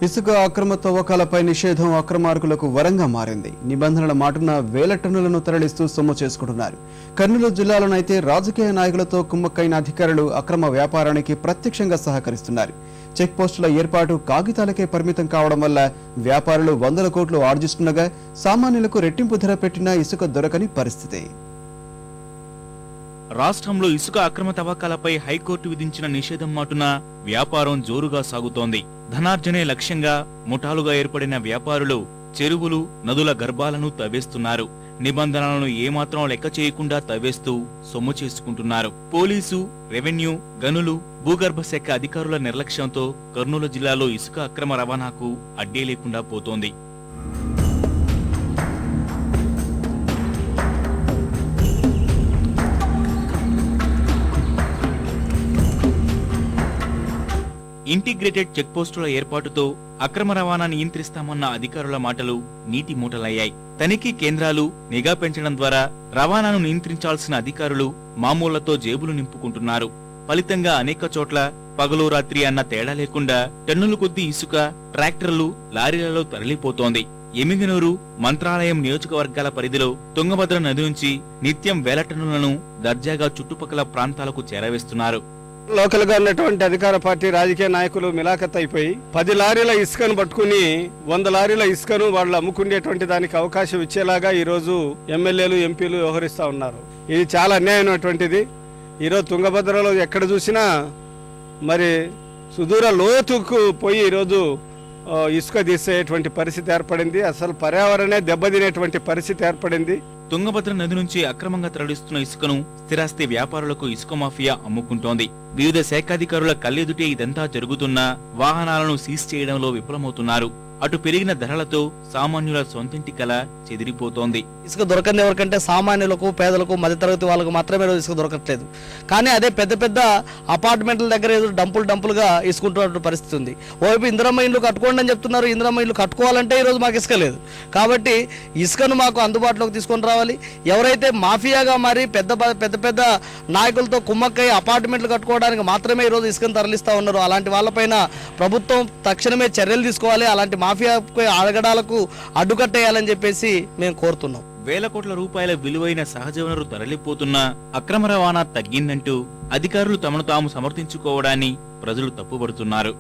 ఇసుక అక్రమ తవ్వకాలపై నిషేధం అక్రమార్కులకు వరంగా మారింది. నిబంధనల మాటున వేల టన్నులను తరలిస్తూ సొమ్ము చేసుకుంటున్నారు. కర్నూలు జిల్లాలోనైతే రాజకీయ నాయకులతో కుమ్మక్కైన అధికారులు అక్రమ వ్యాపారానికి ప్రత్యక్షంగా సహకరిస్తున్నారు. చెక్ పోస్టుల ఏర్పాటు కాగితాలకే పరిమితం కావడం వల్ల వ్యాపారులు వందల కోట్లు ఆర్జిస్తుండగా సామాన్యులకు రెట్టింపు ధర పెట్టినా ఇసుక దొరకని పరిస్థితి. రాష్ట్రంలో ఇసుక అక్రమ తవ్వకాలపై హైకోర్టు విధించిన నిషేధం మాటున వ్యాపారం జోరుగా సాగుతోంది. ధనార్జనే లక్ష్యంగా ముఠాలుగా ఏర్పడిన వ్యాపారులు చెరువులు, నదుల గర్భాలను తవ్వేస్తున్నారు. నిబంధనలను ఏమాత్రం లెక్క చేయకుండా తవ్వేస్తూ సొమ్ము చేసుకుంటున్నారు. పోలీసు, రెవెన్యూ, గనులు, భూగర్భ శాఖ అధికారుల నిర్లక్ష్యంతో కర్నూలు జిల్లాలో ఇసుక అక్రమ రవాణాకు అడ్డే లేకుండా పోతోంది. ఇంటిగ్రేటెడ్ చెక్ పోస్టుల ఏర్పాటుతో అక్రమ రవాణా నియంత్రిస్తామన్న అధికారుల మాటలు నీటి మూటలయ్యాయి. తనిఖీ కేంద్రాలు, నిఘా పెంచడం ద్వారా రవాణాను నియంత్రించాల్సిన అధికారులు మామూళ్లతో జేబులు నింపుకుంటున్నారు. ఫలితంగా అనేక చోట్ల పగలు రాత్రి అన్న తేడా లేకుండా టన్నుల కొద్దీ ఇసుక ట్రాక్టర్లు, లారీలలో తరలిపోతోంది. ఎమిగనూరు, మంత్రాలయం నియోజకవర్గాల పరిధిలో తుంగభద్ర నది నుంచి నిత్యం వేల టన్నులను దర్జాగా చుట్టుపక్కల ప్రాంతాలకు చేరవేస్తున్నారు. లోకల్ గా ఉన్నటువంటి అధికార పార్టీ రాజకీయ నాయకులు మిలాఖత్ అయిపోయి 10 లారీల ఇసుకను పట్టుకుని 100 లారీల ఇసుకను వాళ్ళు అమ్ముకునేటువంటి దానికి అవకాశం ఇచ్చేలాగా ఈ రోజు ఎమ్మెల్యేలు, ఎంపీలు వ్యవహరిస్తా ఉన్నారు. ఇది చాలా అన్యాయమైనటువంటిది. ఈరోజు తుంగభద్రలో ఎక్కడ చూసినా మరి సుదూర లోతుకు పోయి ఈరోజు ఇసుక తీసేటువంటి పరిస్థితి ఏర్పడింది. అసలు పర్యావరణే దెబ్బతినేటువంటి పరిస్థితి ఏర్పడింది. తుంగభద్ర నది నుంచి అక్రమంగా తరలిస్తున్న ఇసుకను స్థిరాస్తి వ్యాపారులకు ఇసుక మాఫియా అమ్ముకుంటోంది. వివిధ శాఖాధికారుల కళ్ళెదుటే ఇదంతా జరుగుతున్నా వాహనాలను సీజ్ చేయడంలో విఫలమవుతున్నారు. అటు పెరిగిన ధరలతో సామాన్యుల సొంతింటి కల చెదిరిపోతోంది. ఇసుక దొరకంది ఎవరికంటే సామాన్యులకు, పేదలకు, మధ్యతరగతి వాళ్ళకు మాత్రమే ఇసుక దొరకట్లేదు. కానీ అదే పెద్ద పెద్ద అపార్ట్మెంట్ల దగ్గర ఏదో డంపులుగా ఇసుకుంటున్న పరిస్థితి ఉంది. ఓవైపు ఇందిరమ్మ ఇల్లు కట్టుకోండి అని చెప్తున్నారు. ఇందిరమ్మ ఇల్లు కట్టుకోవాలంటే ఈరోజు మాకు ఇసుక లేదు. కాబట్టి ఇసుకను మాకు అందుబాటులోకి తీసుకొని రావాలి. ఎవరైతే మాఫియాగా మారి పెద్ద నాయకులతో కుమ్మక్కై అపార్ట్మెంట్లు కట్టుకోవడానికి మాత్రమే ఈరోజు ఇసుకను తరలిస్తా ఉన్నారు. అలాంటి వాళ్ళపైన ప్రభుత్వం తక్షణమే చర్యలు తీసుకోవాలి. అలాంటి మాఫియా అడగడాలకు అడ్డుకట్టేయాలని చెప్పేసి మేము కోరుతున్నాం. వేల కోట్ల రూపాయల విలువైన సహజ వనరు తరలిపోతున్నా అక్రమ రవాణా తగ్గిందంటూ అధికారులు తమను తాము సమర్థించుకోవడాన్ని ప్రజలు తప్పుపడుతున్నారు.